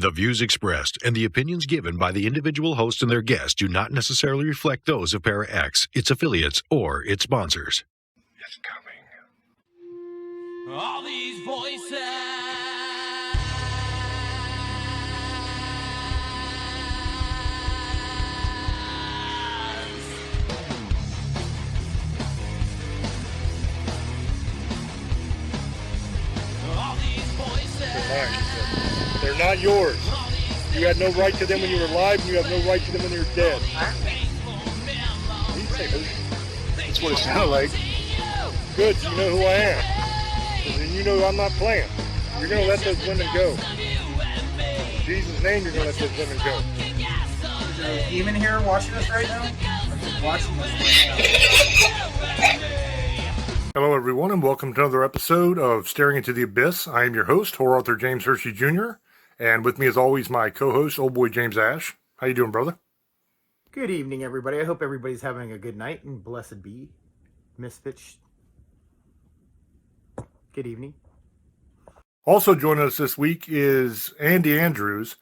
The views expressed and the opinions given by the individual host and their guests do not necessarily reflect those of Para-X, its affiliates, or its sponsors. It's coming. All these voices. All these voices. They're mine. They're not yours. You had no right to them when you were alive, and you have no right to them when you're dead. That's what it sounded like. Good, so you know who I am. And you know I'm not playing. You're going to let those women go. In Jesus' name, you're going to let those women go. Is there a demon here watching us right now? Watching us right now. Hello, everyone, and welcome to another episode of Staring Into the Abyss. I am your host, horror author James Hershey Jr., and with me, as always, my co-host, old boy James Ash. How you doing, brother? Good evening, everybody. I hope everybody's having a good night, and blessed be. Misfits. Good evening. Also joining us this week is Andy Andrews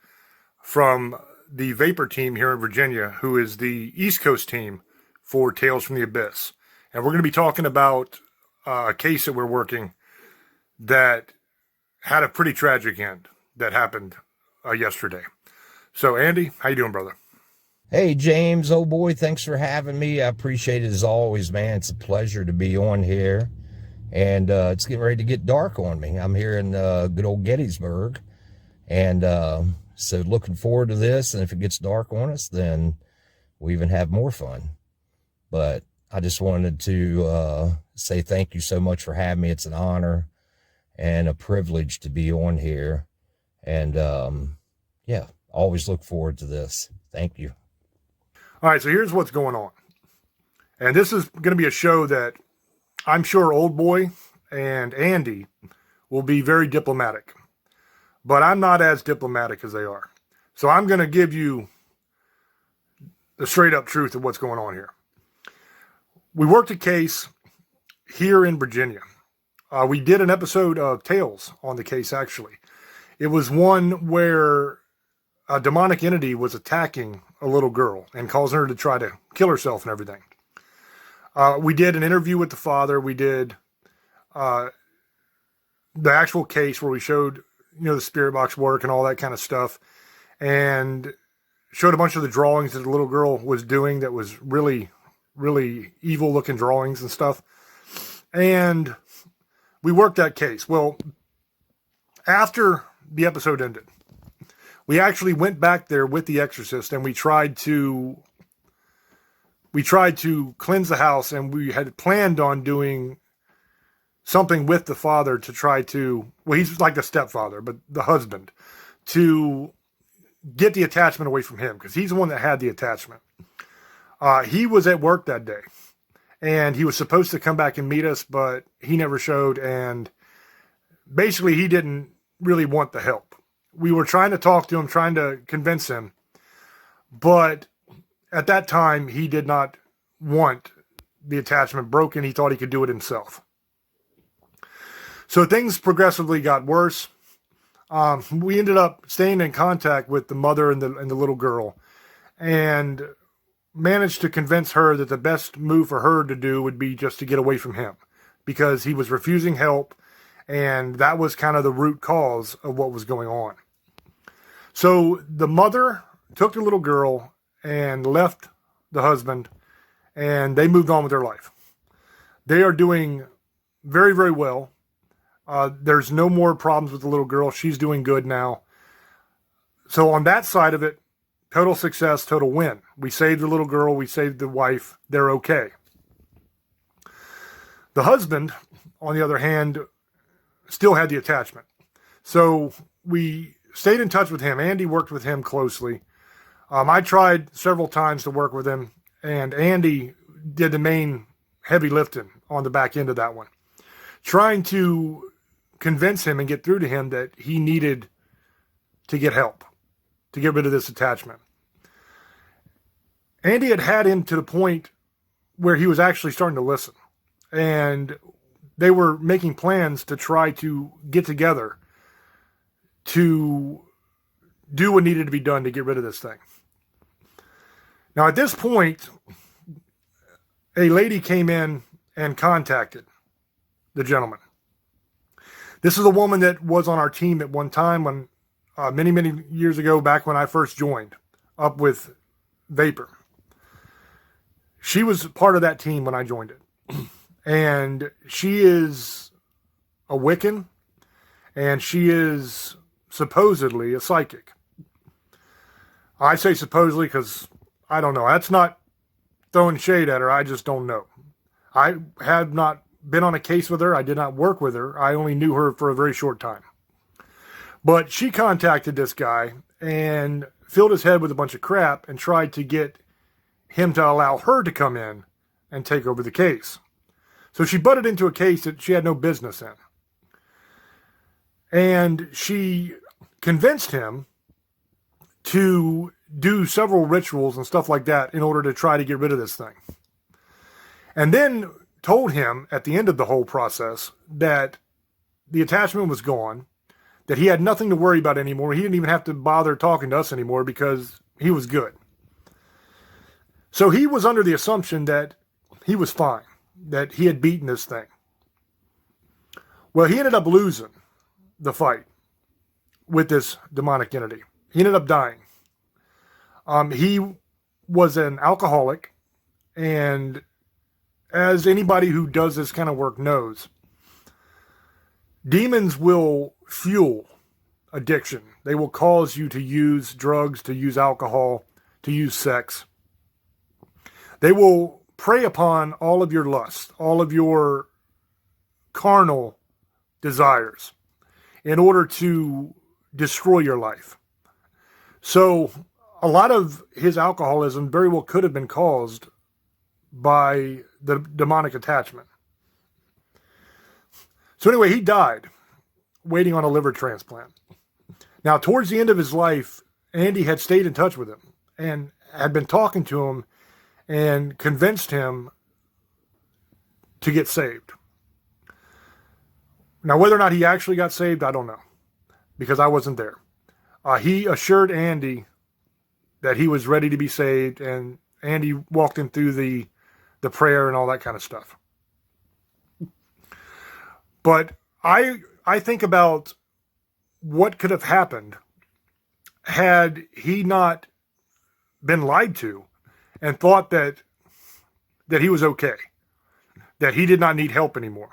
from the Vapor team here in Virginia, who is the East Coast team for Tales from the Abyss. And we're going to be talking about a case that we're working that had a pretty tragic end that happened yesterday. So, Andy, how you doing, brother? Hey, James, old boy, thanks for having me. I appreciate it as always, man. It's a pleasure to be on here. And it's getting ready to get dark on me. I'm here in good old Gettysburg. And so looking forward to this. And if it gets dark on us, then we even have more fun. But I just wanted to say thank you so much for having me. It's an honor and a privilege to be on here. And yeah, always look forward to this. Thank you. All right, so here's what's going on. And this is going to be a show that I'm sure Old Boy and Andy will be very diplomatic. But I'm not as diplomatic as they are. So I'm going to give you the straight up truth of what's going on here. We worked a case here in Virginia. We did an episode of Tales on the case, actually. It was one where a demonic entity was attacking a little girl and causing her to try to kill herself and everything. We did an interview with the father. We did the actual case where we showed, the spirit box work and all that kind of stuff, and showed a bunch of the drawings that the little girl was doing that was really, really evil looking drawings and stuff. And we worked that case. Well, after the episode ended, we actually went back there with the exorcist and we tried to cleanse the house, and we had planned on doing something with the father to try to, well, he's like the stepfather, but the husband, to get the attachment away from him, because he's the one that had the attachment. He was at work that day, and he was supposed to come back and meet us, but he never showed, and basically he didn't really want the help. We were trying to talk to him, trying to convince him, but at that time, he did not want the attachment broken. He thought he could do it himself. So things progressively got worse. We ended up staying in contact with the mother and the little girl, and managed to convince her that the best move for her to do would be just to get away from him, because he was refusing help, and that was kind of the root cause of what was going on. So the mother took the little girl and left the husband, and they moved on with their life. They are doing very, very well. There's no more problems with the little girl. She's doing good now. So on that side of it, total success, total win. We saved the little girl. We saved the wife. They're okay. The husband, on the other hand, still had the attachment. So we stayed in touch with him. Andy worked with him closely. I tried several times to work with him, and Andy did the main heavy lifting on the back end of that one, trying to convince him and get through to him that he needed to get help, to get rid of this attachment. Andy had him to the point where he was actually starting to listen, and they were making plans to try to get together to do what needed to be done to get rid of this thing. Now, at this point, a lady came in and contacted the gentleman. This is a woman that was on our team at one time when many, many years ago, back when I first joined up with Vapor. She was part of that team when I joined it. And she is a Wiccan, and she is supposedly a psychic. I say supposedly because I don't know. That's not throwing shade at her. I just don't know. I have not been on a case with her. I did not work with her. I only knew her for a very short time. But she contacted this guy and filled his head with a bunch of crap and tried to get him to allow her to come in and take over the case. So she butted into a case that she had no business in. And she convinced him to do several rituals and stuff like that in order to try to get rid of this thing. And then told him at the end of the whole process that the attachment was gone, that he had nothing to worry about anymore. He didn't even have to bother talking to us anymore because he was good. So he was under the assumption that he was fine, that he had beaten this thing. Well, he ended up losing the fight with this demonic entity. He ended up dying. He was an alcoholic, and as anybody who does this kind of work knows, demons will fuel addiction. They will cause you to use drugs, to use alcohol, to use sex. They will prey upon all of your lust, all of your carnal desires in order to destroy your life. So a lot of his alcoholism very well could have been caused by the demonic attachment. So anyway, he died waiting on a liver transplant. Now, towards the end of his life, Andy had stayed in touch with him and had been talking to him and convinced him to get saved. Now, whether or not he actually got saved, I don't know, because I wasn't there. He assured Andy that he was ready to be saved, and Andy walked him through the prayer and all that kind of stuff. But I think about what could have happened had he not been lied to and thought that he was okay, that he did not need help anymore.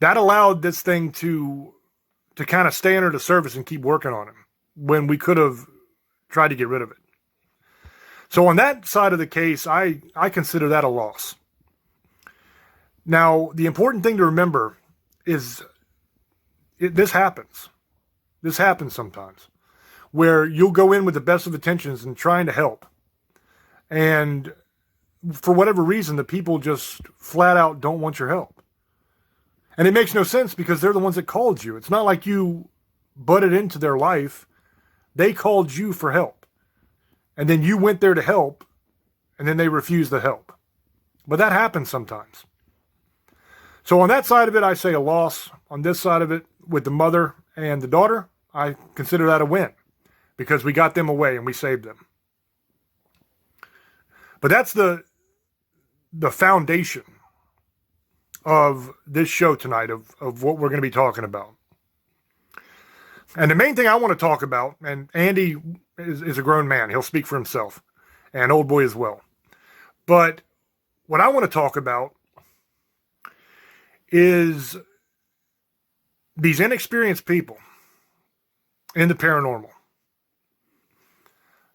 That allowed this thing to kind of stay under the surface and keep working on him when we could have tried to get rid of it. So on that side of the case, I consider that a loss. Now, the important thing to remember is this happens. This happens sometimes, where you'll go in with the best of intentions and trying to help. And for whatever reason, the people just flat out don't want your help. And it makes no sense because they're the ones that called you. It's not like you butted into their life. They called you for help. And then you went there to help, and then they refused the help. But that happens sometimes. So on that side of it, I say a loss. On this side of it, with the mother and the daughter, I consider that a win because we got them away and we saved them. But that's the foundation of this show tonight, of what we're going to be talking about. And the main thing I want to talk about, and Andy is a grown man. He'll speak for himself, and Old Boy as well. But what I want to talk about is these inexperienced people in the paranormal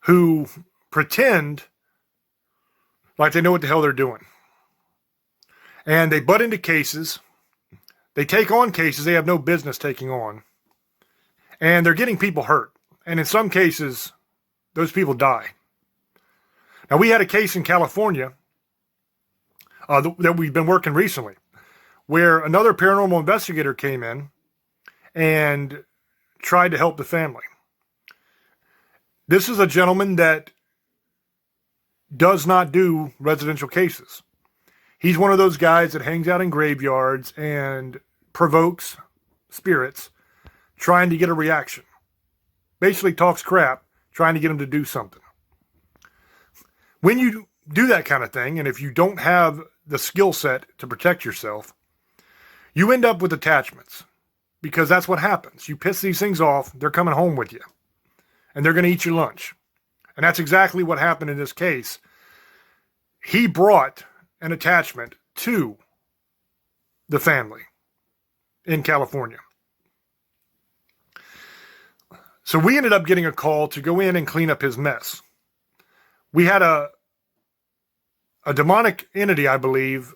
who pretend like they know what the hell they're doing. And they butt into cases. They take on cases they have no business taking on. And they're getting people hurt. And in some cases, those people die. Now, we had a case in California that we've been working recently, where another paranormal investigator came in and tried to help the family. This is a gentleman that does not do residential cases. He's one of those guys that hangs out in graveyards and provokes spirits trying to get a reaction. basically talks crap trying to get them to do something. When you do that kind of thing, and if you don't have the skill set to protect yourself, you end up with attachments, because that's what happens. You piss these things off, they're coming home with you, and they're going to eat your lunch. And that's exactly what happened in this case. He brought an attachment to the family in California. So we ended up getting a call to go in and clean up his mess. We had a demonic entity, I believe,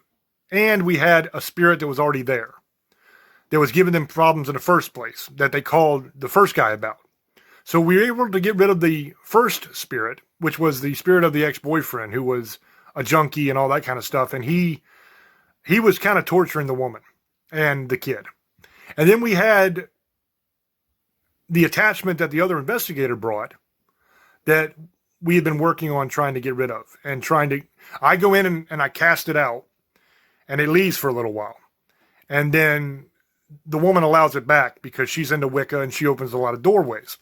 and we had a spirit that was already there, that was giving them problems in the first place, that they called the first guy about. So we were able to get rid of the first spirit, which was the spirit of the ex-boyfriend, who was a junkie and all that kind of stuff. And he was kind of torturing the woman and the kid. And then we had the attachment that the other investigator brought that we had been working on trying to get rid of, and I go in and I cast it out, and it leaves for a little while. And then the woman allows it back because she's into Wicca and she opens a lot of doorways.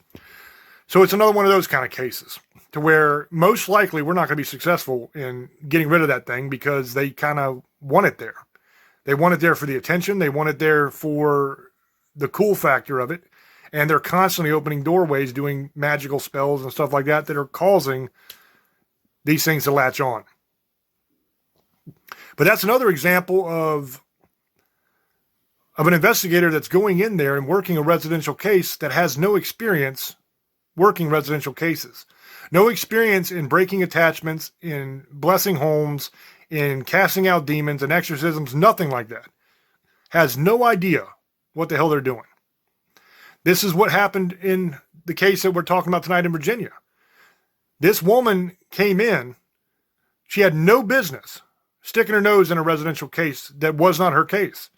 So it's another one of those kind of cases to where most likely we're not going to be successful in getting rid of that thing, because they kind of want it there. They want it there for the attention. They want it there for the cool factor of it. And they're constantly opening doorways, doing magical spells and stuff like that are causing these things to latch on. But that's another example of an investigator that's going in there and working a residential case that has no experience working residential cases. No experience in breaking attachments, in blessing homes, in casting out demons and exorcisms, nothing like that. Has no idea what the hell they're doing. This is what happened in the case that we're talking about tonight in Virginia. This woman came in. She had no business sticking her nose in a residential case that was not her case.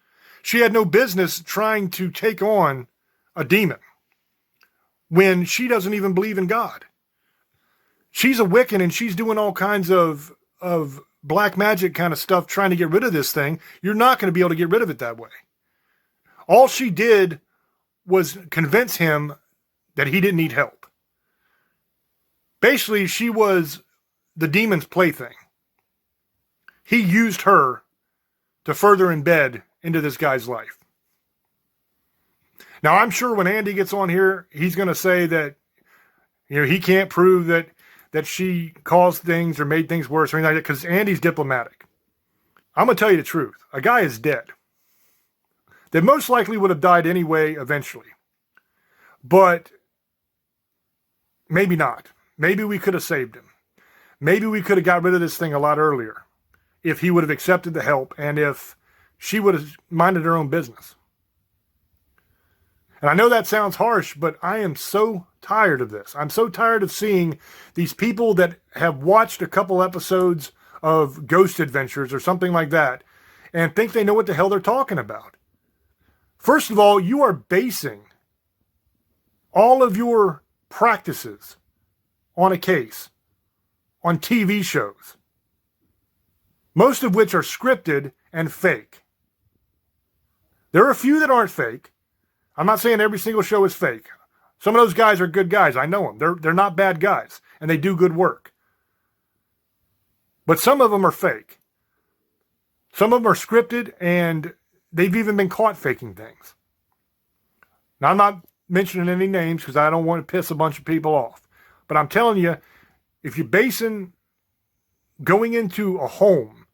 She had no business trying to take on a demon when she doesn't even believe in God. She's a Wiccan and she's doing all kinds of black magic kind of stuff trying to get rid of this thing. You're not going to be able to get rid of it that way. All she did was convince him that he didn't need help. Basically, she was the demon's plaything. He used her to further embed into this guy's life. Now, I'm sure when Andy gets on here, he's going to say that, he can't prove that she caused things or made things worse or anything like that, because Andy's diplomatic. I'm going to tell you the truth. A guy is dead that most likely would have died anyway eventually. But maybe not. Maybe we could have saved him. Maybe we could have got rid of this thing a lot earlier if he would have accepted the help and if she would have minded her own business. And I know that sounds harsh, but I am so tired of this. I'm so tired of seeing these people that have watched a couple episodes of Ghost Adventures or something like that and think they know what the hell they're talking about. First of all, you are basing all of your practices on a case, on TV shows, most of which are scripted and fake. There are a few that aren't fake. I'm not saying every single show is fake. Some of those guys are good guys. I know them. They're not bad guys, and they do good work. But some of them are fake. Some of them are scripted, and they've even been caught faking things. Now, I'm not mentioning any names because I don't want to piss a bunch of people off. But I'm telling you, if you're basing going into a home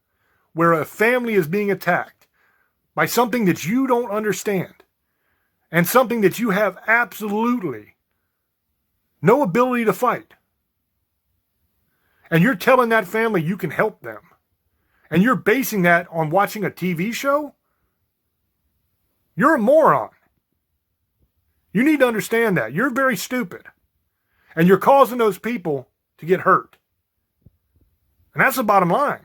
where a family is being attacked by something that you don't understand and something that you have absolutely no ability to fight, and you're telling that family you can help them, and you're basing that on watching a TV show, you're a moron. You need to understand that. You're very stupid. And you're causing those people to get hurt. And that's the bottom line.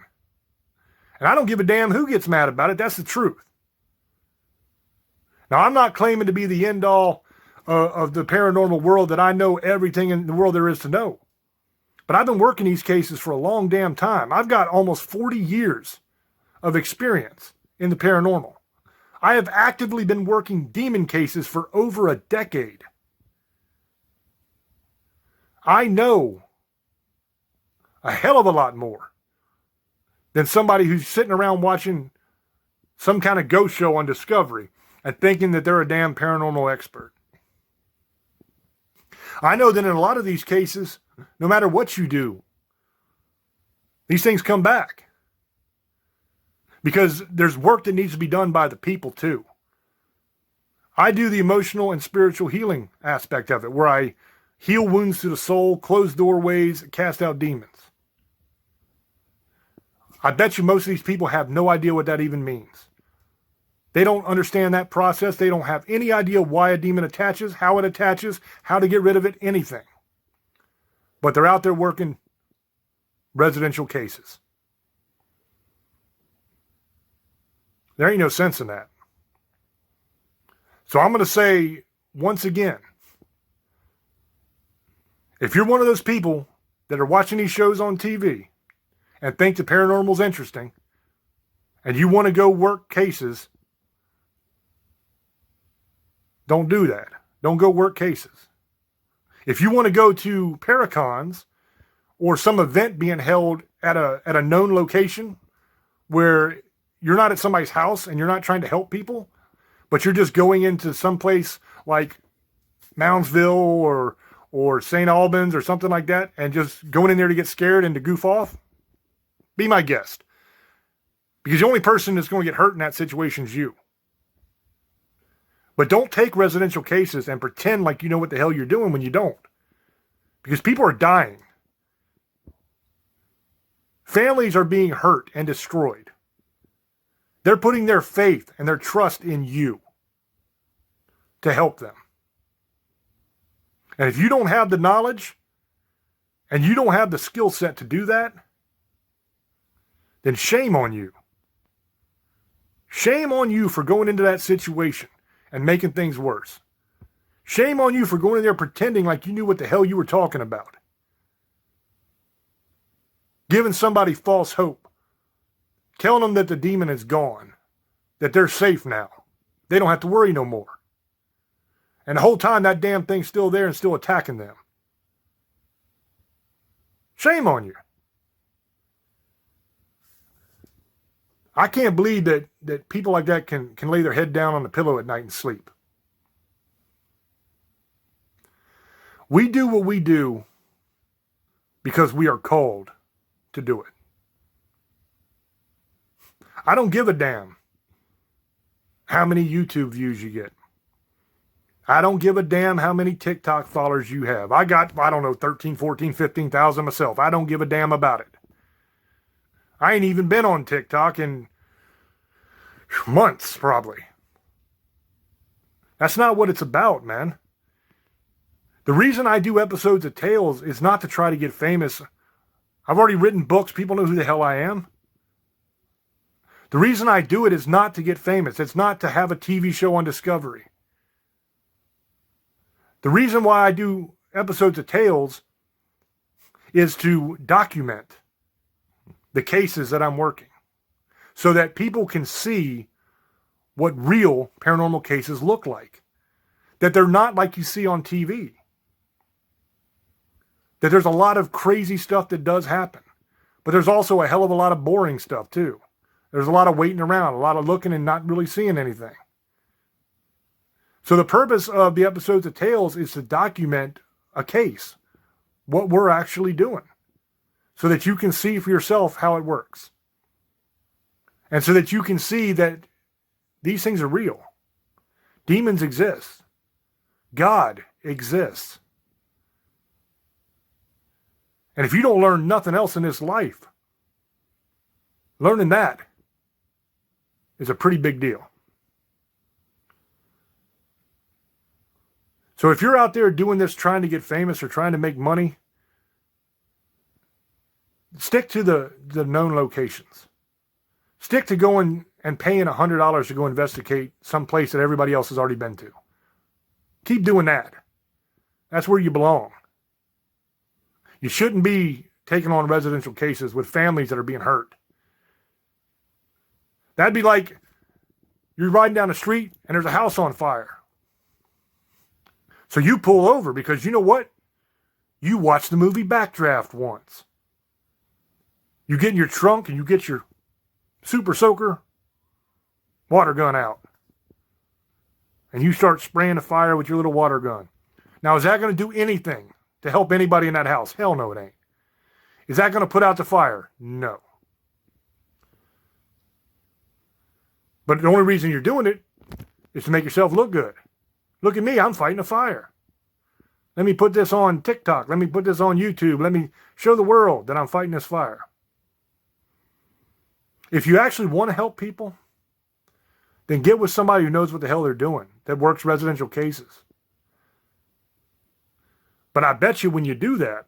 And I don't give a damn who gets mad about it. That's the truth. Now, I'm not claiming to be the end all of the paranormal world, that I know everything in the world there is to know. But I've been working these cases for a long damn time. I've got almost 40 years of experience in the paranormal. I have actively been working demon cases for over a decade. I know a hell of a lot more than somebody who's sitting around watching some kind of ghost show on Discovery and thinking that they're a damn paranormal expert. I know that in a lot of these cases, no matter what you do, these things come back. Because there's work that needs to be done by the people too. I do the emotional and spiritual healing aspect of it, where I heal wounds to the soul, close doorways, cast out demons. I bet you most of these people have no idea what that even means. They don't understand that process. They don't have any idea why a demon attaches, how it attaches, how to get rid of it, anything. But they're out there working residential cases. There ain't no sense in that. So I'm going to say once again, if you're one of those people that are watching these shows on TV and think the paranormal's interesting, and you want to go work cases, don't do that. Don't go work cases. If you want to go to Paracons or some event being held at a known location where you're not at somebody's house and you're not trying to help people, but you're just going into some place like Moundsville or St. Albans or something like that and just going in there to get scared and to goof off, be my guest. Because the only person that's going to get hurt in that situation is you. But don't take residential cases and pretend like you know what the hell you're doing when you don't. Because people are dying. Families are being hurt and destroyed. They're putting their faith and their trust in you to help them. And if you don't have the knowledge and you don't have the skill set to do that, then shame on you. Shame on you for going into that situation and making things worse. Shame on you for going in there pretending like you knew what the hell you were talking about. Giving somebody false hope. Telling them that the demon is gone. That they're safe now. They don't have to worry no more. And the whole time that damn thing's still there and still attacking them. Shame on you. I can't believe that people like that can lay their head down on the pillow at night and sleep. We do what we do because we are called to do it. I don't give a damn how many YouTube views you get. I don't give a damn how many TikTok followers you have. I got, 13, 14, 15,000 myself. I don't give a damn about it. I ain't even been on TikTok in months, probably. That's not what it's about, man. The reason I do episodes of Tales is not to try to get famous. I've already written books. People know who the hell I am. The reason I do it is not to get famous. It's not to have a TV show on Discovery. The reason why I do episodes of Tales is to document the cases that I'm working so that people can see what real paranormal cases look like. That they're not like you see on TV. That there's a lot of crazy stuff that does happen. But there's also a hell of a lot of boring stuff too. There's a lot of waiting around, a lot of looking and not really seeing anything. So the purpose of the episodes of Tales is to document a case, what we're actually doing, so that you can see for yourself how it works. And so that you can see that these things are real. Demons exist. God exists. And if you don't learn nothing else in this life, learning that is a pretty big deal. So if you're out there doing this trying to get famous or trying to make money, stick to the known locations. Stick to going and paying $100 to go investigate some place that everybody else has already been to. Keep doing that. That's where you belong. You shouldn't be taking on residential cases with families that are being hurt. That'd be like you're riding down the street and there's a house on fire. So you pull over because you know what? You watch the movie Backdraft once. You get in your trunk and you get your super soaker water gun out. And you start spraying the fire with your little water gun. Now, is that going to do anything to help anybody in that house? Hell no, it ain't. Is that going to put out the fire? No. But the only reason you're doing it is to make yourself look good. Look at me, I'm fighting a fire. Let me put this on TikTok. Let me put this on YouTube. Let me show the world that I'm fighting this fire. If you actually want to help people, then get with somebody who knows what the hell they're doing, that works residential cases. But I bet you when you do that,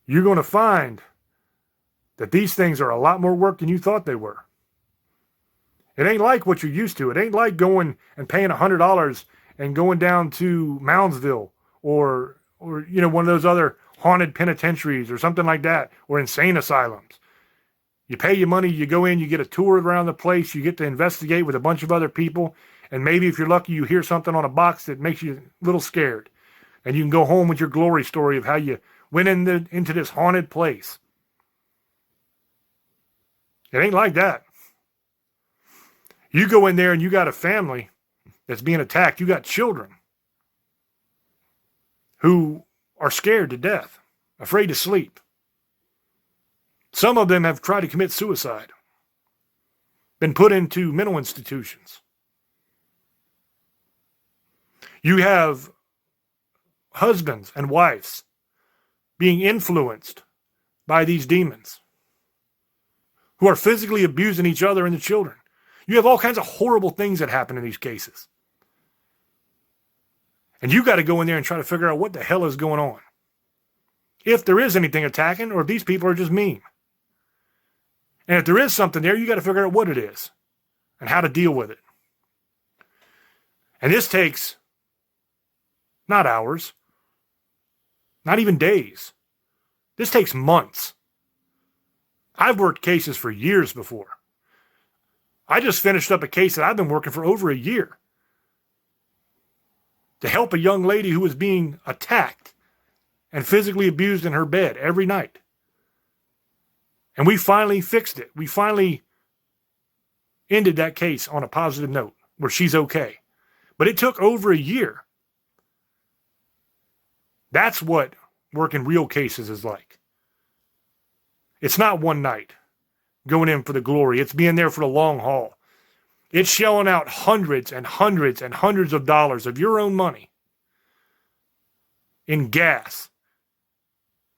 you're going to find that these things are a lot more work than you thought they were. It ain't like what you're used to. It ain't like going and paying $100 and going down to Moundsville or one of those other haunted penitentiaries or something like that, or insane asylums. You pay your money, you go in, you get a tour around the place, you get to investigate with a bunch of other people, and maybe if you're lucky, you hear something on a box that makes you a little scared. And you can go home with your glory story of how you went into this haunted place. It ain't like that. You go in there and you got a family that's being attacked. You got children who are scared to death, afraid to sleep. Some of them have tried to commit suicide, been put into mental institutions. You have husbands and wives being influenced by these demons who are physically abusing each other and the children. You have all kinds of horrible things that happen in these cases. And you got to go in there and try to figure out what the hell is going on. If there is anything attacking, or if these people are just mean. And if there is something there, you got to figure out what it is and how to deal with it. And this takes not hours, not even days. This takes months. I've worked cases for years before. I just finished up a case that I've been working for over a year to help a young lady who was being attacked and physically abused in her bed every night. And we finally fixed it. We finally ended that case on a positive note where she's okay. But it took over a year. That's what working real cases is like. It's not one night going in for the glory. It's being there for the long haul. It's shelling out hundreds and hundreds and hundreds of dollars of your own money in gas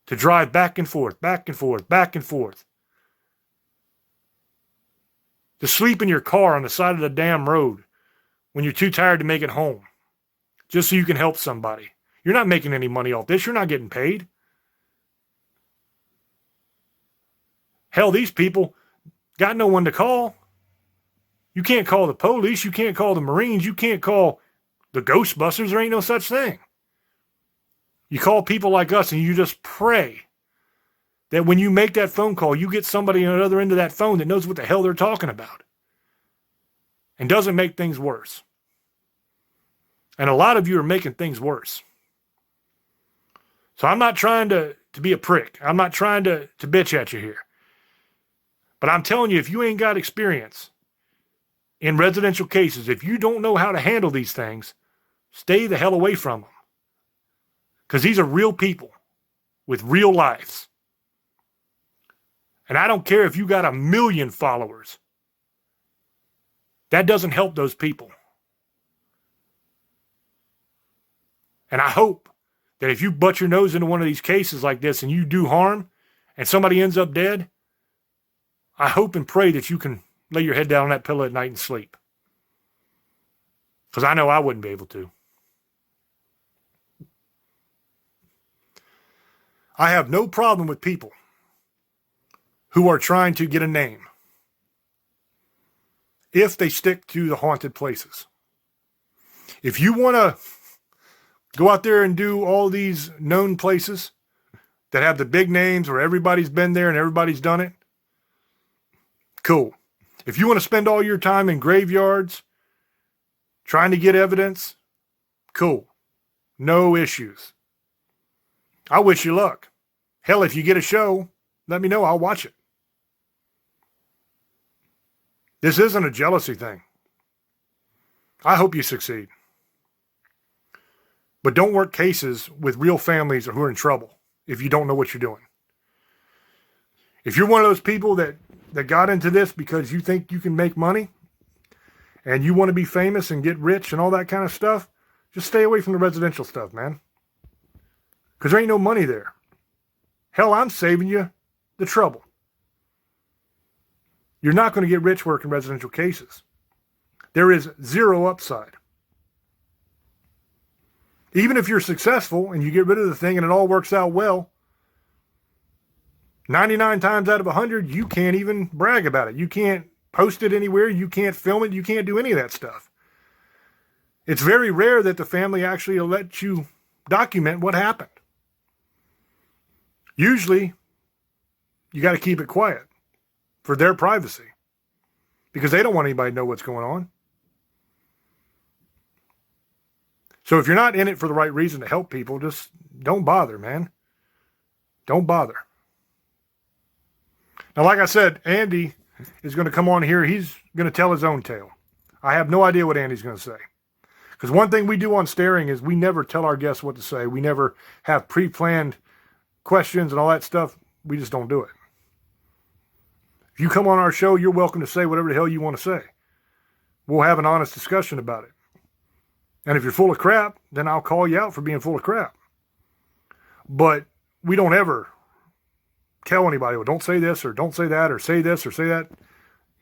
to drive back and forth, back and forth, back and forth. To sleep in your car on the side of the damn road when you're too tired to make it home, just so you can help somebody. You're not making any money off this. You're not getting paid. Hell, these people got no one to call. You can't call the police. You can't call the Marines. You can't call the Ghostbusters. There ain't no such thing. You call people like us and you just pray that when you make that phone call, you get somebody on the other end of that phone that knows what the hell they're talking about and doesn't make things worse. And a lot of you are making things worse. So I'm not trying to be a prick. I'm not trying to bitch at you here. But I'm telling you, if you ain't got experience in residential cases, if you don't know how to handle these things, stay the hell away from them. Because these are real people with real lives. And I don't care if you got 1 million followers. That doesn't help those people. And I hope that if you butt your nose into one of these cases like this and you do harm and somebody ends up dead, I hope and pray that you can lay your head down on that pillow at night and sleep. Because I know I wouldn't be able to. I have no problem with people who are trying to get a name if they stick to the haunted places. If you want to go out there and do all these known places that have the big names where everybody's been there and everybody's done it, cool. If you want to spend all your time in graveyards trying to get evidence, cool. No issues. I wish you luck. Hell, if you get a show, let me know. I'll watch it. This isn't a jealousy thing. I hope you succeed. But don't work cases with real families who are in trouble if you don't know what you're doing. If you're one of those people that got into this because you think you can make money and you want to be famous and get rich and all that kind of stuff, just stay away from the residential stuff, man. Because there ain't no money there. Hell, I'm saving you the trouble. You're not going to get rich working residential cases. There is zero upside. Even if you're successful and you get rid of the thing and it all works out well, 99 times out of 100, you can't even brag about it. You can't post it anywhere. You can't film it. You can't do any of that stuff. It's very rare that the family actually will let you document what happened. Usually, you got to keep it quiet for their privacy because they don't want anybody to know what's going on. So if you're not in it for the right reason to help people, just don't bother, man. Don't bother. Now, like I said, Andy is going to come on here. He's going to tell his own tale. I have no idea what Andy's going to say. Because one thing we do on Staring is we never tell our guests what to say. We never have pre-planned questions and all that stuff. We just don't do it. If you come on our show, you're welcome to say whatever the hell you want to say. We'll have an honest discussion about it. And if you're full of crap, then I'll call you out for being full of crap. But we don't ever tell anybody, well, don't say this or don't say that or say this or say that.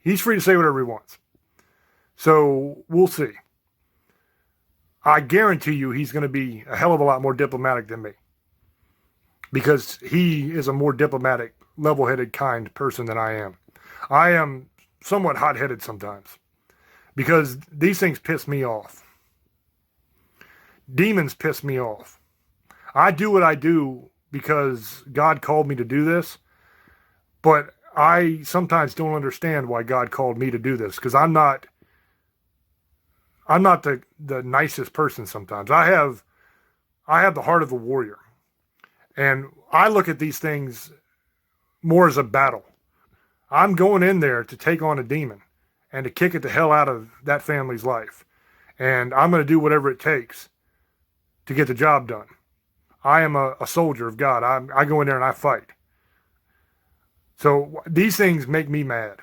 He's free to say whatever he wants. So we'll see. I guarantee you he's going to be a hell of a lot more diplomatic than me. Because he is a more diplomatic, level-headed, kind person than I am. I am somewhat hot-headed sometimes. Because these things piss me off. Demons piss me off. I do what I do because God called me to do this, but I sometimes don't understand why God called me to do this because I'm not the nicest person sometimes. I have the heart of a warrior, and I look at these things more as a battle. I'm going in there to take on a demon and to kick it the hell out of that family's life, and I'm going to do whatever it takes to get the job done. I am a soldier of God. I go in there and I fight. So these things make me mad.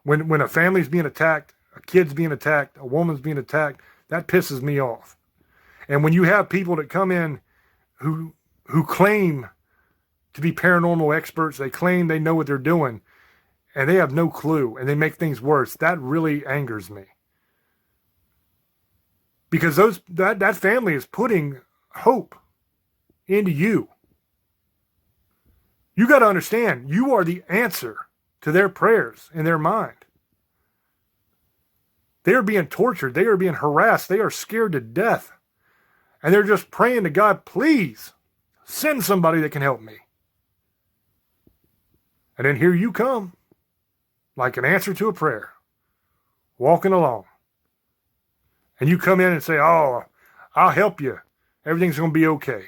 When a family's being attacked, a kid's being attacked, a woman's being attacked, that pisses me off. And when you have people that come in who claim to be paranormal experts, they claim they know what they're doing, and they have no clue, and they make things worse, that really angers me. Because that family is putting hope into you. You got to understand, you are the answer to their prayers in their mind. They are being tortured. They are being harassed. They are scared to death. And they're just praying to God, please send somebody that can help me. And then here you come, like an answer to a prayer, walking along. And you come in and say, oh, I'll help you. Everything's going to be okay.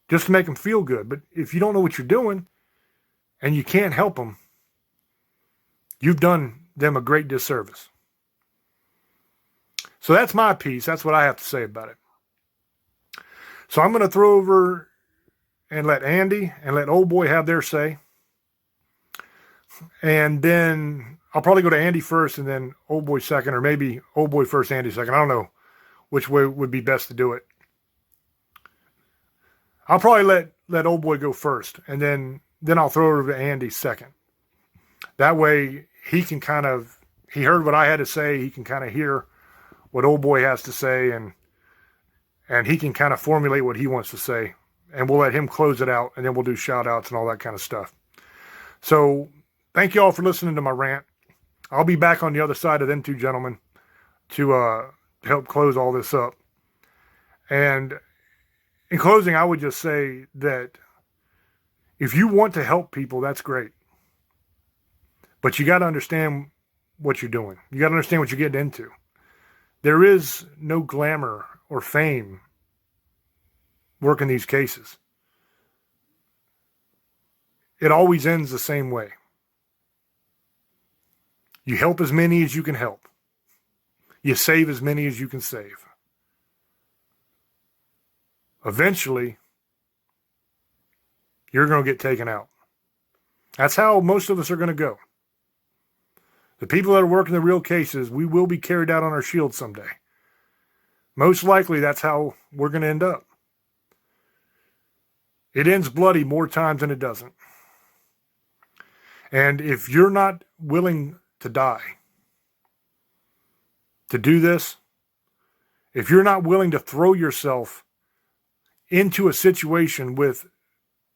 Just to make them feel good. But if you don't know what you're doing and you can't help them, you've done them a great disservice. So that's my piece. That's what I have to say about it. So I'm going to throw over and let Andy and let Old Boy have their say. And then I'll probably go to Andy first and then Old Boy second, or maybe Old Boy first, Andy second. I don't know which way would be best to do it. I'll probably let Old Boy go first, and then I'll throw it over to Andy second. That way he can he heard what I had to say. He can kind of hear what Old Boy has to say, and he can kind of formulate what he wants to say. And we'll let him close it out, and then we'll do shout outs and all that kind of stuff. So thank you all for listening to my rant. I'll be back on the other side of them two gentlemen to help close all this up. And in closing, I would just say that if you want to help people, that's great. But you got to understand what you're doing. You got to understand what you're getting into. There is no glamour or fame working these cases. It always ends the same way. You help as many as you can help. You save as many as you can save. Eventually, you're going to get taken out. That's how most of us are going to go. The people that are working the real cases, we will be carried out on our shield someday. Most likely, that's how we're going to end up. It ends bloody more times than it doesn't. And if you're not willing to die to do this, if you're not willing to throw yourself into a situation with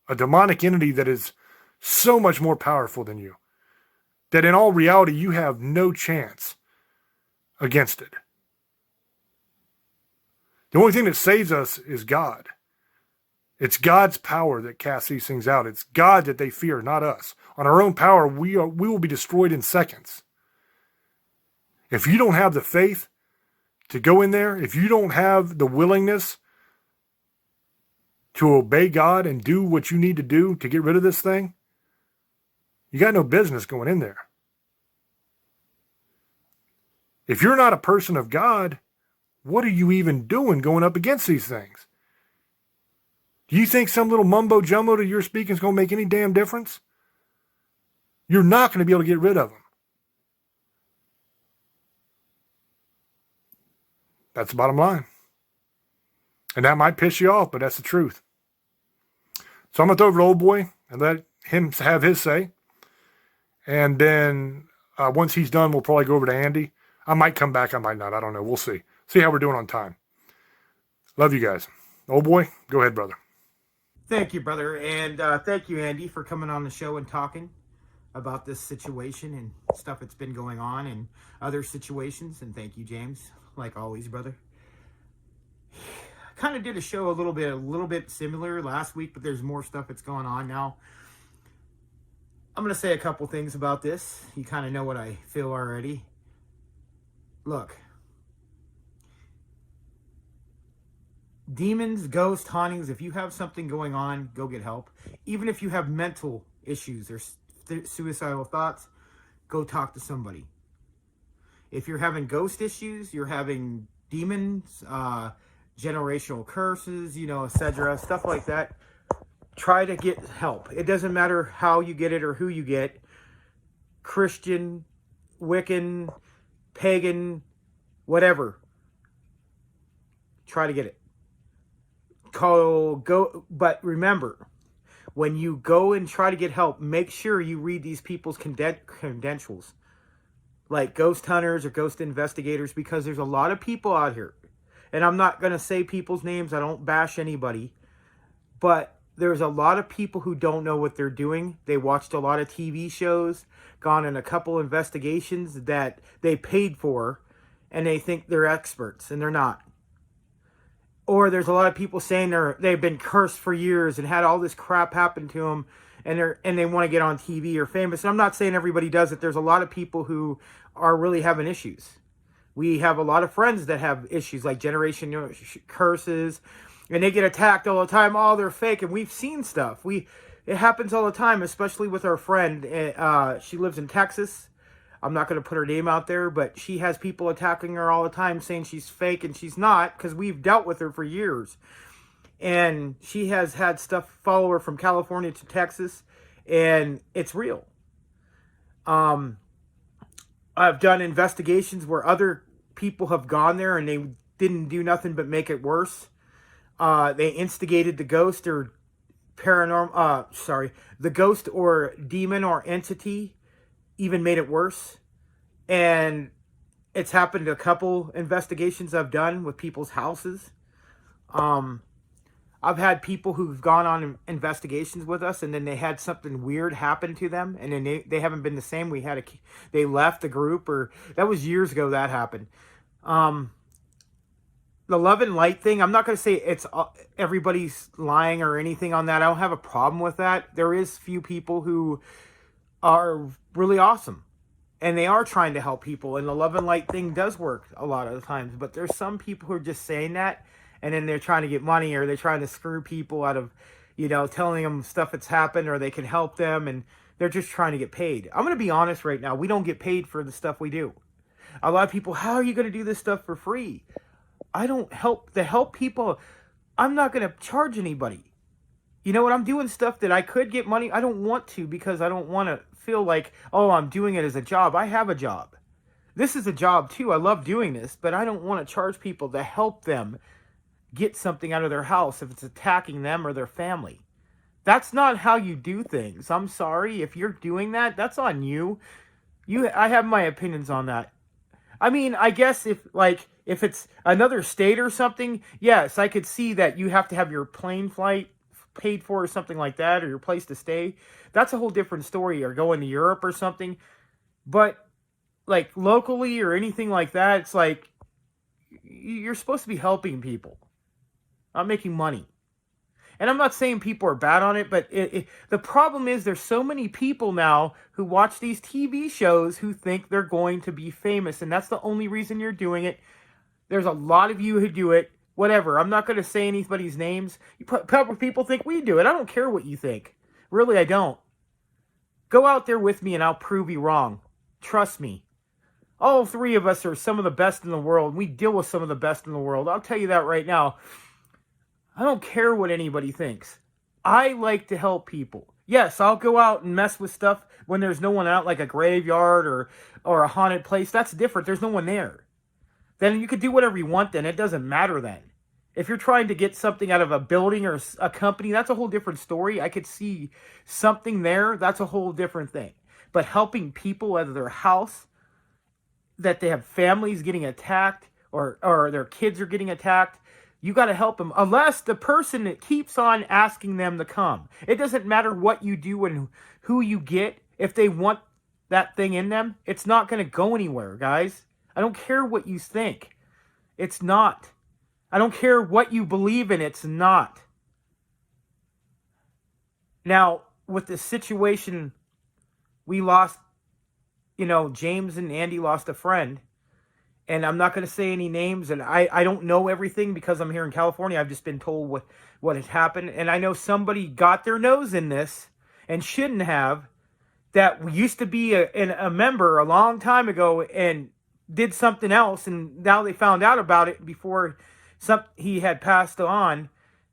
a demonic entity that is so much more powerful than you, that in all reality you have no chance against it. The only thing that saves us is God. It's God's power that casts these things out. It's God that they fear, not us. On our own power, we will be destroyed in seconds. If you don't have the faith to go in there, if you don't have the willingness to obey God and do what you need to do to get rid of this thing, you got no business going in there. If you're not a person of God, what are you even doing going up against these things? Do you think some little mumbo jumbo to your speaking is going to make any damn difference? You're not going to be able to get rid of them. That's the bottom line. And that might piss you off, but that's the truth. So I'm going to throw it over to Old Boy and let him have his say. And then once he's done, we'll probably go over to Andy. I might come back. I might not. I don't know. We'll see. See how we're doing on time. Love you guys. Old Boy, go ahead, brother. Thank you, brother. And thank you, Andy, for coming on the show and talking about this situation and stuff that's been going on and other situations. And thank you, James, like always, brother. Kind of did a show a little bit similar last week, but there's more stuff that's going on now. I'm going to say a couple things about this. You kind of know what I feel already. Look. Demons, ghosts, hauntings, if you have something going on, go get help. Even if you have mental issues or suicidal thoughts, go talk to somebody. If you're having ghost issues, you're having demons, generational curses, etc., stuff like that, try to get help. It doesn't matter how you get it or who you get. Christian, Wiccan, pagan, whatever. Try to get it. But remember, when you go and try to get help, make sure you read these people's credentials, like ghost hunters or ghost investigators, because there's a lot of people out here, and I'm not going to say people's names, I don't bash anybody, but there's a lot of people who don't know what they're doing. They watched a lot of TV shows, gone in a couple investigations that they paid for, and they think they're experts, and they're not. Or there's a lot of people saying they've been cursed for years and had all this crap happen to them, and they want to get on TV or famous. And I'm not saying everybody does it. There's a lot of people who are really having issues. We have a lot of friends that have issues like generation curses, and they get attacked all the time. Oh, they're fake, and we've seen stuff. It happens all the time, especially with our friend. She lives in Texas. I'm not going to put her name out there, but she has people attacking her all the time saying she's fake, and she's not, because we've dealt with her for years. And she has had stuff follow her from California to Texas, and it's real. I've done investigations where other people have gone there and they didn't do nothing but make it worse. They instigated the ghost or the ghost or demon or entity even made it worse. And it's happened to a couple investigations I've done with people's houses. I've had people who've gone on investigations with us, and then they had something weird happen to them, and then they haven't been the same. They left the group, or that was years ago that happened. The love and light thing, I'm not going to say it's everybody's lying or anything on that. I don't have a problem with that. There is few people who are really awesome, and they are trying to help people, and the love and light thing does work a lot of the times. But there's some people who are just saying that, and then they're trying to get money, or they're trying to screw people out of, telling them stuff that's happened, or they can help them, and they're just trying to get paid. I'm going to be honest right now. We don't get paid for the stuff we do. A lot of people, how are you going to do this stuff for free? I don't help people. I'm not going to charge anybody. You know what? I'm doing stuff that I could get money. I don't want to, because I don't want to feel like, oh, I'm doing it as a job. I have a job. This is a job too. I love doing this, but I don't want to charge people to help them get something out of their house if it's attacking them or their family. That's not how you do things. I'm sorry. If you're doing that, that's on you. I have my opinions on that. I mean, I guess if it's another state or something, yes, I could see that you have to have your plane flight paid for or something like that, or your place to stay. That's a whole different story, or going to Europe or something. But like locally or anything like that, it's like you're supposed to be helping people, not making money. And I'm not saying people are bad on it, but the problem is there's so many people now who watch these TV shows who think they're going to be famous, and that's the only reason you're doing it. There's a lot of you who do it. Whatever. I'm not going to say anybody's names. People think we do it. I don't care what you think. Really, I don't. Go out there with me and I'll prove you wrong. Trust me. All three of us are some of the best in the world. We deal with some of the best in the world. I'll tell you that right now. I don't care what anybody thinks. I like to help people. Yes, I'll go out and mess with stuff when there's no one out, like a graveyard or a haunted place. That's different. There's no one there. Then you could do whatever you want then. It doesn't matter then. If you're trying to get something out of a building or a company, that's a whole different story. I could see something there. That's a whole different thing. But helping people out of their house, that they have families getting attacked, or their kids are getting attacked, you got to help them. Unless the person that keeps on asking them to come. It doesn't matter what you do and who you get. If they want that thing in them, it's not going to go anywhere, guys. I don't care what you think. It's not. I don't care what you believe in. It's not. Now, with the situation, we lost, James and Andy lost a friend. And I'm not going to say any names. And I don't know everything because I'm here in California. I've just been told what had happened. And I know somebody got their nose in this and shouldn't have. That used to be a member a long time ago and did something else, and now they found out about it before he had passed on,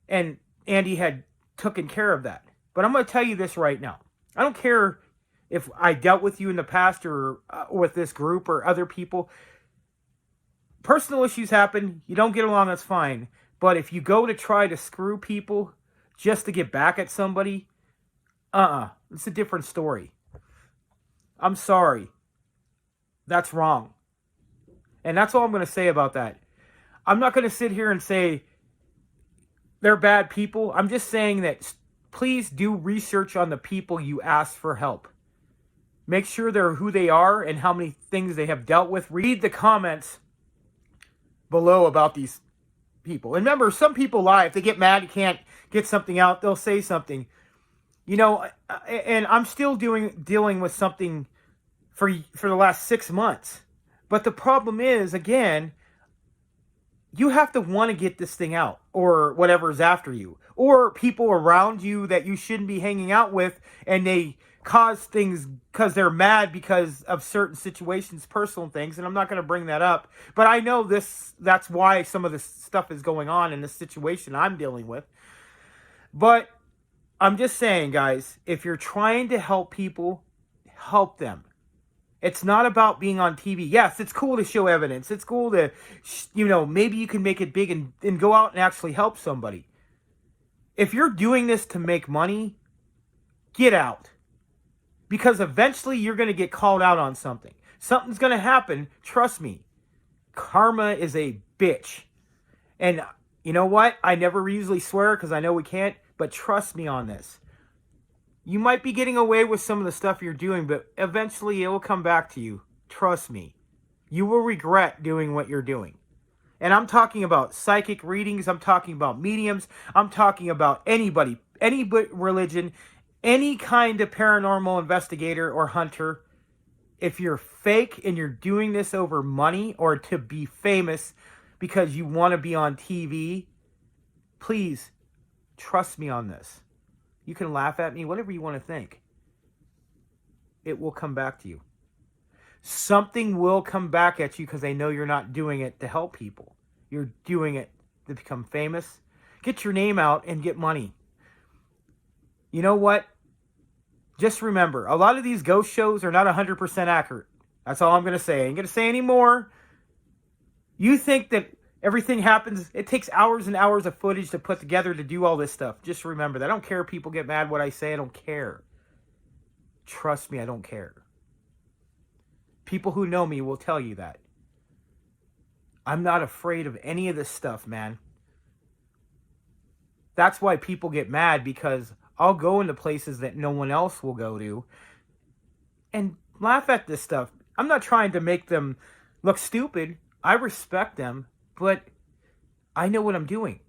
and Andy had taken care of that. But I'm going to tell you this right now. I don't care if I dealt with you in the past or with this group or other people. Personal issues happen. You don't get along, that's fine. But if you go to try to screw people just to get back at somebody, it's a different story. I'm sorry. That's wrong. And that's all I'm going to say about that. I'm not going to sit here and say they're bad people. I'm just saying that please do research on the people you ask for help. Make sure they're who they are and how many things they have dealt with. Read the comments below about these people. And remember, some people lie. If they get mad, you can't get something out, they'll say something. And I'm still dealing with something for the last 6 months. But the problem is, again, you have to want to get this thing out, or whatever's after you, or people around you that you shouldn't be hanging out with, and they cause things because they're mad because of certain situations, personal things, and I'm not going to bring that up. But I know that's why some of this stuff is going on in this situation I'm dealing with. But I'm just saying, guys, if you're trying to help people, help them. It's not about being on TV. Yes, it's cool to show evidence. It's cool to, maybe you can make it big and go out and actually help somebody. If you're doing this to make money, get out. Because eventually you're going to get called out on something. Something's going to happen. Trust me. Karma is a bitch. And you know what? I never usually swear because I know we can't. But trust me on this. You might be getting away with some of the stuff you're doing, but eventually it will come back to you. Trust me. You will regret doing what you're doing. And I'm talking about psychic readings. I'm talking about mediums. I'm talking about anybody, any religion, any kind of paranormal investigator or hunter. If you're fake and you're doing this over money or to be famous because you want to be on TV, Please, trust me on this. You can laugh at me, whatever you want to think. It will come back to you. Something will come back at you because they know you're not doing it to help people. You're doing it to become famous, get your name out, and get money. You know what? Just remember, a lot of these ghost shows are not 100% accurate. That's all I'm going to say. I ain't going to say any more. You think that everything happens, it takes hours and hours of footage to put together to do all this stuff. Just remember that. I don't care if people get mad what I say. I don't care. Trust me, I don't care. People who know me will tell you that. I'm not afraid of any of this stuff, man. That's why people get mad, because I'll go into places that no one else will go to and laugh at this stuff. I'm not trying to make them look stupid. I respect them, but I know what I'm doing.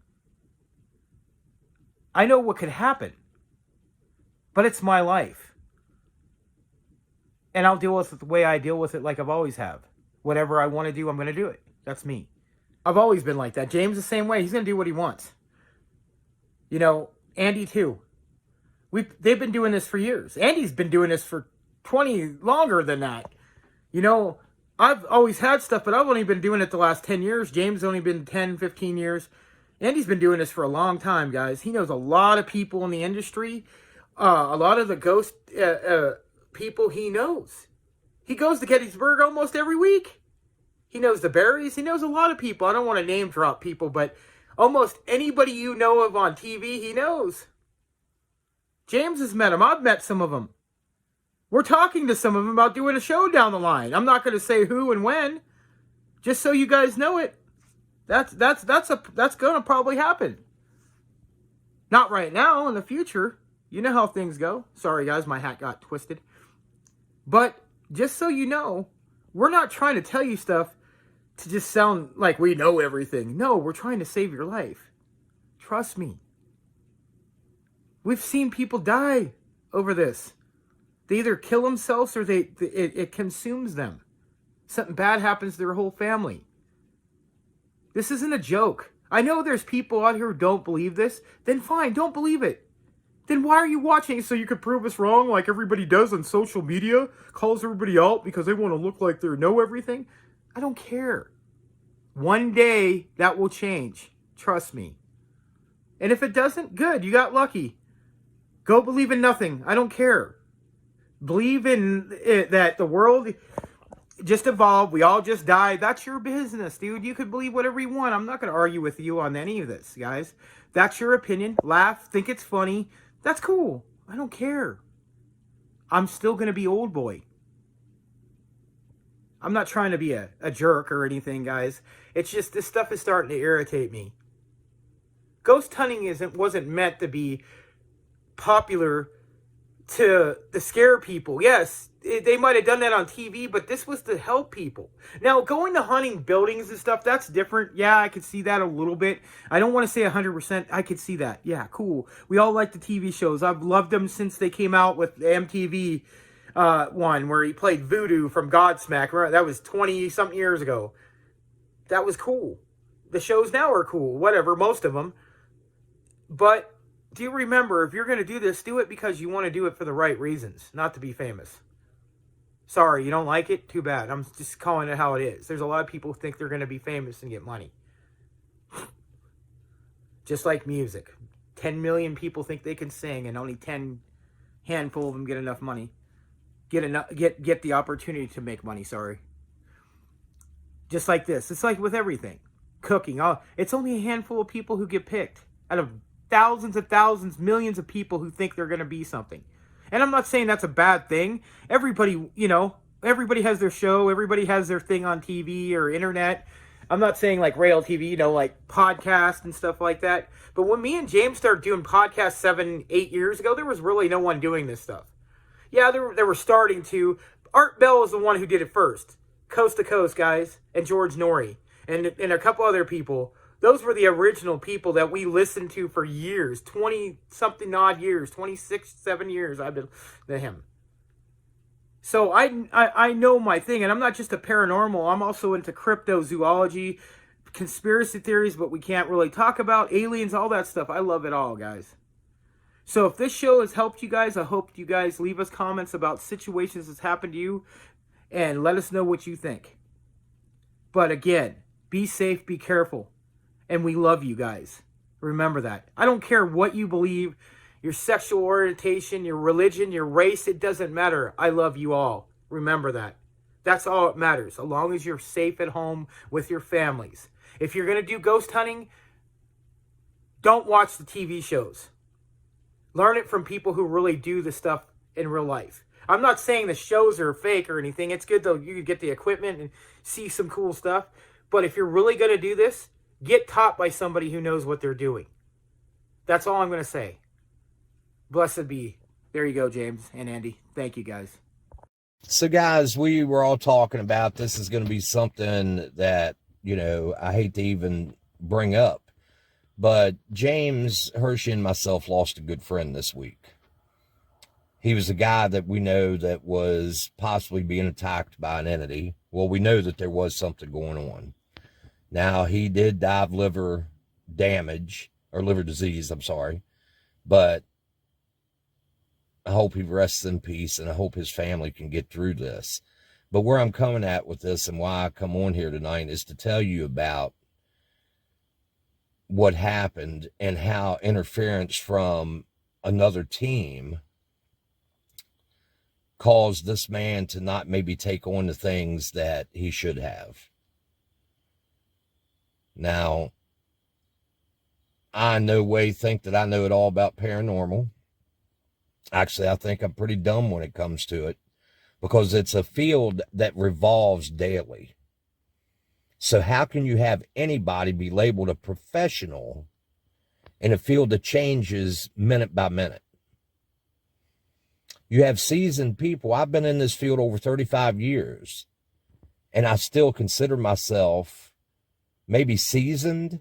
I know what could happen, but it's my life. And I'll deal with it the way I deal with it, like I've always have. Whatever I want to do, I'm going to do it. That's me. I've always been like that. James the same way. He's going to do what he wants. You know, Andy too. They've been doing this for years. Andy's been doing this for 20 longer than that. You know, I've always had stuff, but I've only been doing it the last 10 years. James only been 10, 15 years. Andy's been doing this for a long time, guys. He knows a lot of people in the industry. A lot of the ghost people he knows. He goes to Gettysburg almost every week. He knows the Barrys. He knows a lot of people. I don't want to name drop people, but almost anybody you know of on TV, he knows. James has met them. I've met some of them. We're talking to some of them about doing a show down the line. I'm not going to say who and when, just so you guys know it. That's going to probably happen. Not right now, in the future. You know how things go. Sorry, guys, my hat got twisted. But just so you know, we're not trying to tell you stuff to just sound like we know everything. No, we're trying to save your life. Trust me. We've seen people die over this. They either kill themselves or it consumes them. Something bad happens to their whole family. This isn't a joke. I know there's people out here who don't believe this. Then fine, don't believe it. Then why are you watching? So you could prove us wrong like everybody does on social media? Calls everybody out because they want to look like they know everything? I don't care. One day that will change. Trust me. And if it doesn't, good. You got lucky. Go believe in nothing. I don't care. Believe in it, that the world just evolved. We all just died. That's your business, dude. You could believe whatever you want. I'm not going to argue with you on any of this, guys. That's your opinion. Laugh. Think it's funny. That's cool. I don't care. I'm still going to be old boy. I'm not trying to be a jerk or anything, guys. It's just this stuff is starting to irritate me. Ghost hunting wasn't meant to be popular to scare people. Yes, they might have done that on TV, but this was to help people. Now, going to hunting buildings and stuff, that's different. Yeah, I could see that a little bit. I don't want to say 100%. I could see that. Yeah, cool. We all like the TV shows. I've loved them since they came out with the MTV one where he played Voodoo from Godsmack. Right? That was 20-something years ago. That was cool. The shows now are cool. Whatever, most of them. But do you remember, if you're going to do this, do it because you want to do it for the right reasons, not to be famous. Sorry, you don't like it? Too bad. I'm just calling it how it is. There's a lot of people who think they're going to be famous and get money. Just like music. 10 million people think they can sing and only 10 handful of them get enough money. Get the opportunity to make money, sorry. Just like this. It's like with everything. Cooking. It's only a handful of people who get picked out of thousands of thousands, millions of people who think they're going to be something. And I'm not saying that's a bad thing. Everybody, everybody has their show. Everybody has their thing on TV or internet. I'm not saying like rail TV, like podcast and stuff like that. But when me and James started doing podcasts 7-8 years ago, there was really no one doing this stuff. Yeah, they were starting to. Art Bell was the one who did it first. Coast to Coast, guys. And George Norrie. And a couple other people. Those were the original people that we listened to for years. 20-something odd years. 26, 7 years I've been to him. So I know my thing. And I'm not just a paranormal. I'm also into cryptozoology, conspiracy theories, but we can't really talk about aliens, all that stuff. I love it all, guys. So if this show has helped you guys, I hope you guys leave us comments about situations that's happened to you and let us know what you think. But again, be safe, be careful, and we love you guys. Remember that. I don't care what you believe, your sexual orientation, your religion, your race, it doesn't matter. I love you all. Remember that. That's all that matters, as long as you're safe at home with your families. If you're going to do ghost hunting, don't watch the TV shows. Learn it from people who really do the stuff in real life. I'm not saying the shows are fake or anything. It's good though. You can get the equipment and see some cool stuff. But if you're really going to do this, get taught by somebody who knows what they're doing. That's all I'm going to say. Blessed be. There you go, James and Andy. Thank you, guys. So, guys, we were all talking about this is going to be something that, you know, I hate to even bring up. But James, Hershey, and myself lost a good friend this week. He was a guy that we know that was possibly being attacked by an entity. Well, we know that there was something going on. Now, he did die of liver damage, or liver disease, I'm sorry. But I hope he rests in peace, and I hope his family can get through this. But where I'm coming at with this and why I come on here tonight is to tell you about what happened and how interference from another team caused this man to not maybe take on the things that he should have. Now, I in no way think that I know it all about paranormal. Actually, I think I'm pretty dumb when it comes to it, because it's a field that revolves daily. So how can you have anybody be labeled a professional in a field that changes minute by minute? You have seasoned people. I've been in this field over 35 years, and I still consider myself maybe seasoned,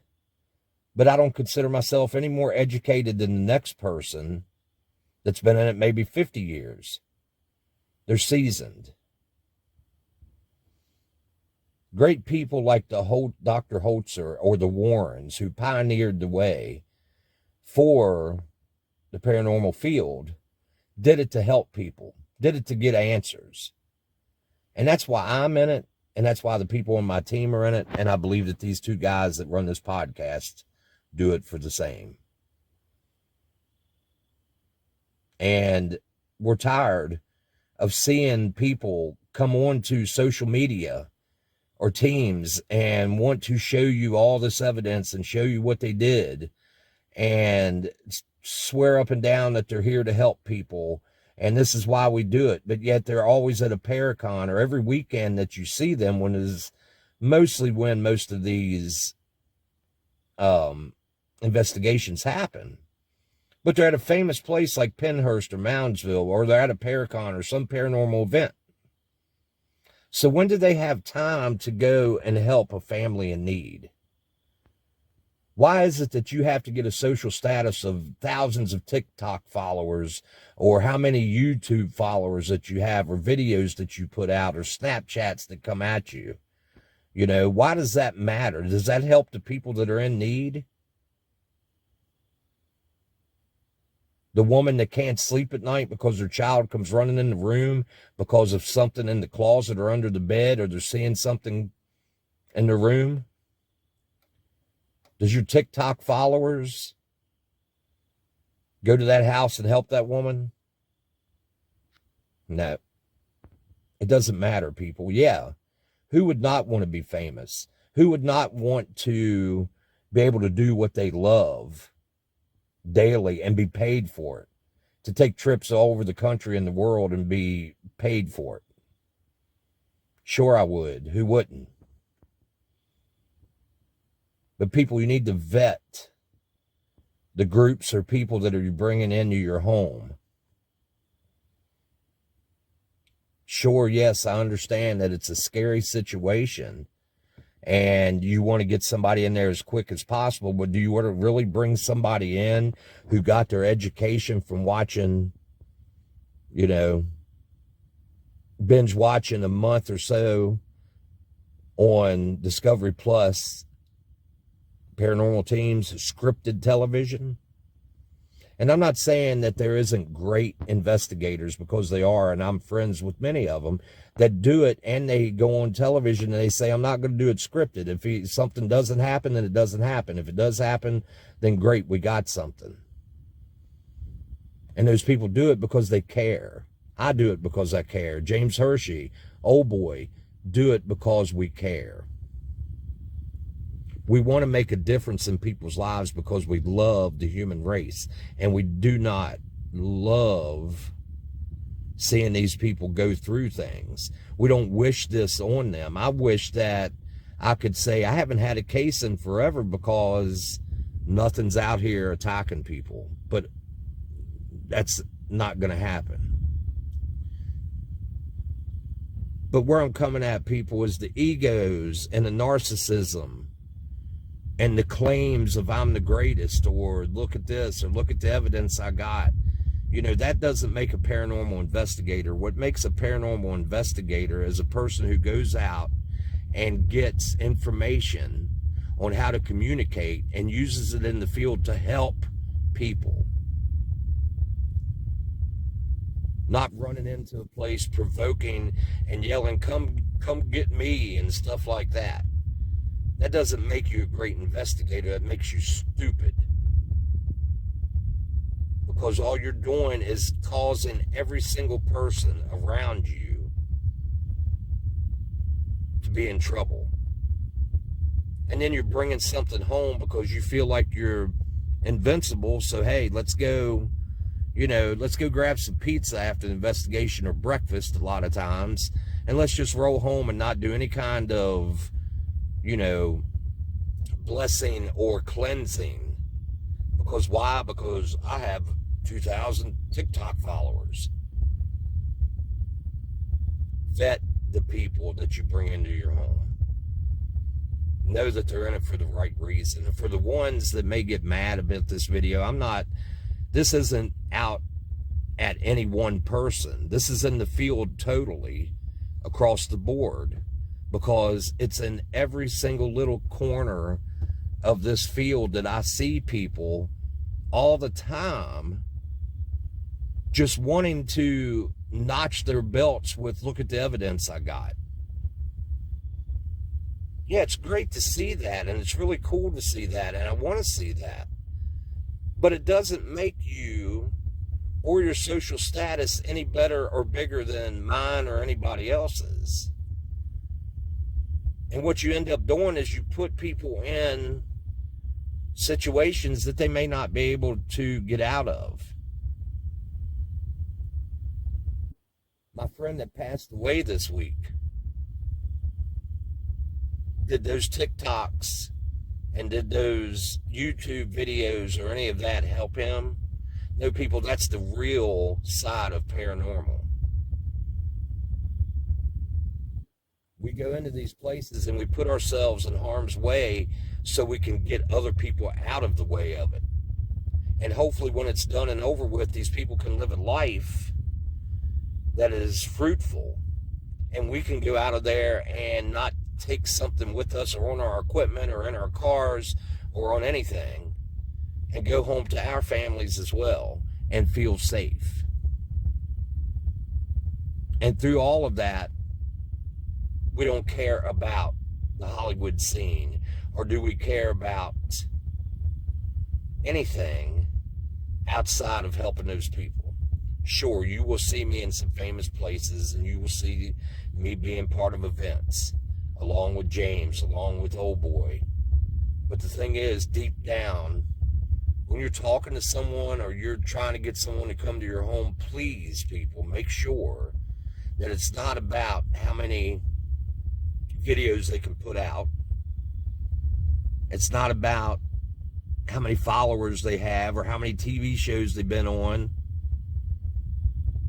but I don't consider myself any more educated than the next person that's been in it maybe 50 years. They're seasoned. Great people like Dr. Holzer or the Warrens, who pioneered the way for the paranormal field, did it to help people, did it to get answers. And that's why I'm in it, and that's why the people on my team are in it, and I believe that these two guys that run this podcast do it for the same. And we're tired of seeing people come on to social media or teams and want to show you all this evidence and show you what they did and swear up and down that they're here to help people. And this is why we do it. But yet they're always at a Paracon, or every weekend that you see them, when is mostly when most of these investigations happen. But they're at a famous place like Pennhurst or Moundsville, or they're at a Paracon or some paranormal event. So when do they have time to go and help a family in need? Why is it that you have to get a social status of thousands of TikTok followers, or how many YouTube followers that you have, or videos that you put out, or Snapchats that come at you? You know, why does that matter? Does that help the people that are in need? The woman that can't sleep at night because her child comes running in the room because of something in the closet or under the bed, or they're seeing something in the room? Does your TikTok followers go to that house and help that woman? No. It doesn't matter, people. Yeah. Who would not want to be famous? Who would not want to be able to do what they love daily and be paid for it? To take trips all over the country and the world and be paid for it? Sure, I would. Who wouldn't? But people, you need to vet the groups or people that are bringing into your home. Sure, yes, I understand that it's a scary situation and you want to get somebody in there as quick as possible, but do you want to really bring somebody in who got their education from watching, you know, binge watching a month or so on Discovery Plus paranormal teams, scripted television. And I'm not saying that there isn't great investigators, because they are, and I'm friends with many of them that do it, and they go on television and they say, I'm not going to do it scripted. If something doesn't happen, then it doesn't happen. If it does happen, then great, we got something. And those people do it because they care. I do it because I care. James Hershey, old boy, do it because we care. We want to make a difference in people's lives because we love the human race, and we do not love seeing these people go through things. We don't wish this on them. I wish that I could say I haven't had a case in forever because nothing's out here attacking people, but that's not going to happen. But where I'm coming at, people, is the egos and the narcissism and the claims of I'm the greatest, or look at this, or look at the evidence I got. You know, that doesn't make a paranormal investigator. What makes a paranormal investigator is a person who goes out and gets information on how to communicate and uses it in the field to help people. Not running into a place provoking and yelling, come get me, and stuff like that. That doesn't make you a great investigator. That makes you stupid. Because all you're doing is causing every single person around you to be in trouble. And then you're bringing something home because you feel like you're invincible. So, hey, let's go grab some pizza after the investigation, or breakfast a lot of times, and let's just roll home and not do any kind of, blessing or cleansing. Because why? Because I have 2,000 TikTok followers. Vet the people that you bring into your home. Know that they're in it for the right reason. And for the ones that may get mad about this video, this isn't out at any one person. This is in the field totally across the board, because it's in every single little corner of this field that I see people all the time just wanting to notch their belts with, look at the evidence I got. Yeah, it's great to see that, and it's really cool to see that, and I want to see that. But it doesn't make you or your social status any better or bigger than mine or anybody else's. And what you end up doing is you put people in situations that they may not be able to get out of. My friend that passed away this week, did those TikToks and did those YouTube videos or any of that help him? No, people, that's the real side of paranormal. We go into these places and we put ourselves in harm's way so we can get other people out of the way of it. And hopefully when it's done and over with, these people can live a life that is fruitful. And we can go out of there and not take something with us or on our equipment or in our cars or on anything, and go home to our families as well and feel safe. And through all of that, we don't care about the Hollywood scene, or do we care about anything outside of helping those people? Sure, you will see me in some famous places, and you will see me being part of events, along with James, along with Old Boy. But the thing is, deep down, when you're talking to someone or you're trying to get someone to come to your home, please, people, make sure that it's not about how many videos they can put out. It's not about how many followers they have or how many TV shows they've been on.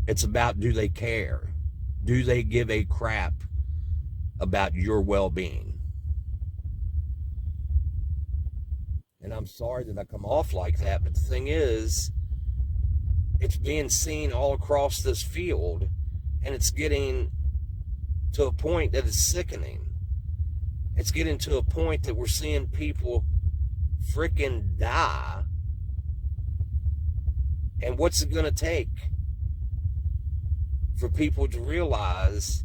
It's about, do they care? Do they give a crap about your well-being? And I'm sorry that I come off like that, but the thing is, it's being seen all across this field, and it's getting to a point that is sickening. It's getting to a point that we're seeing people freaking die. And what's it going to take for people to realize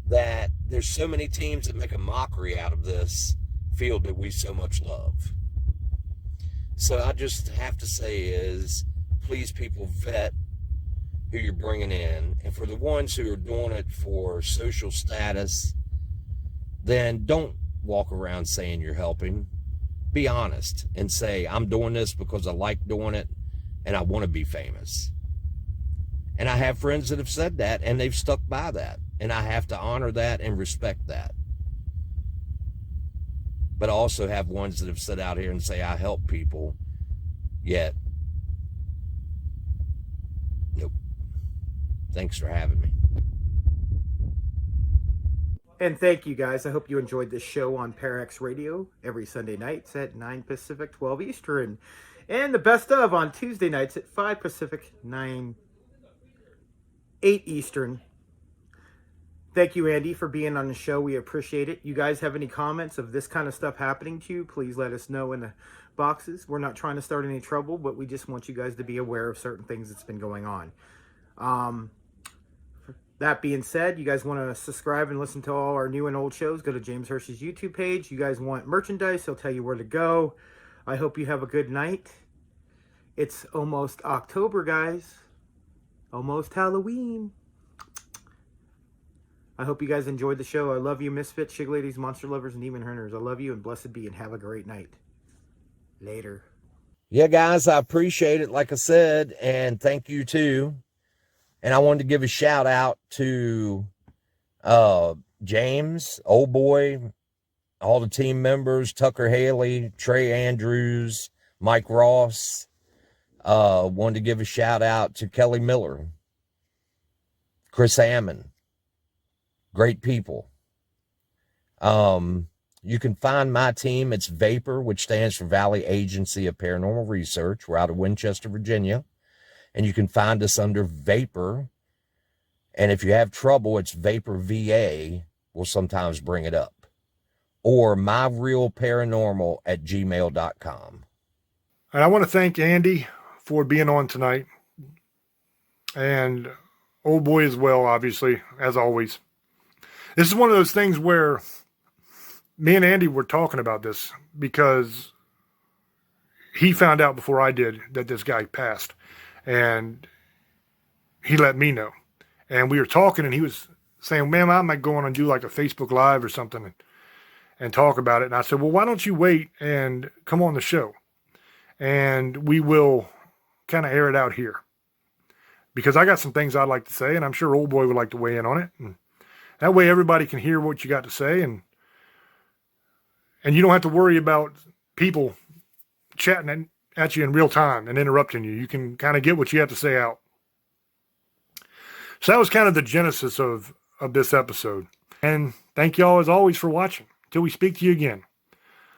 that there's so many teams that make a mockery out of this field that we so much love? So I just have to say is, please, people, vet who you're bringing in. And for the ones who are doing it for social status, then don't walk around saying you're helping. Be honest and say, I'm doing this because I like doing it and I want to be famous. And I have friends that have said that, and they've stuck by that. And I have to honor that and respect that. But I also have ones that have sit out here and say, I help people, yet, nope. Thanks for having me. And thank you, guys. I hope you enjoyed this show on Parax Radio every Sunday nights at 9 Pacific, 12 Eastern. And the best of on Tuesday nights at 5 Pacific, 8 Eastern. Thank you, Andy, for being on the show. We appreciate it. You guys have any comments of this kind of stuff happening to you, please let us know in the boxes. We're not trying to start any trouble, but we just want you guys to be aware of certain things that's been going on. That being said, you guys want to subscribe and listen to all our new and old shows, go to James Hirsch's YouTube page. You guys want merchandise, he'll tell you where to go. I hope you have a good night. It's almost October, guys. Almost Halloween. I hope you guys enjoyed the show. I love you, Misfits, Shig Ladies, Monster Lovers, and Demon Hunters. I love you, and blessed be, and have a great night. Later. Yeah, guys, I appreciate it, like I said, and thank you, too. And I wanted to give a shout out to James, Old Boy, all the team members, Tucker Haley, Trey Andrews, Mike Ross. Wanted to give a shout out to Kelly Miller, Chris Hammond. Great people. You can find my team. It's Vapor, which stands for Valley Agency of Paranormal Research. We're out of Winchester, Virginia. And you can find us under Vapor. And if you have trouble, it's Vapor VA. We'll sometimes bring it up. Or myrealparanormal@gmail.com. And I want to thank Andy for being on tonight. And Old Boy as well, obviously, as always. This is one of those things where me and Andy were talking about this because he found out before I did that this guy passed. And he let me know. And we were talking, and he was saying, man, I might go on and do like a Facebook Live or something and talk about it. And I said, well, why don't you wait and come on the show? And we will kind of air it out here. Because I got some things I'd like to say, and I'm sure Old Boy would like to weigh in on it. And that way everybody can hear what you got to say. And you don't have to worry about people chatting at you in real time and interrupting you. You can kind of get what you have to say out. So that was kind of the genesis of this episode. And thank you all as always for watching. Till we speak to you again.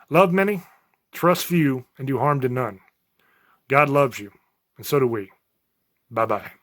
Love many, trust few, and do harm to none. God loves you, and so do we. Bye-bye.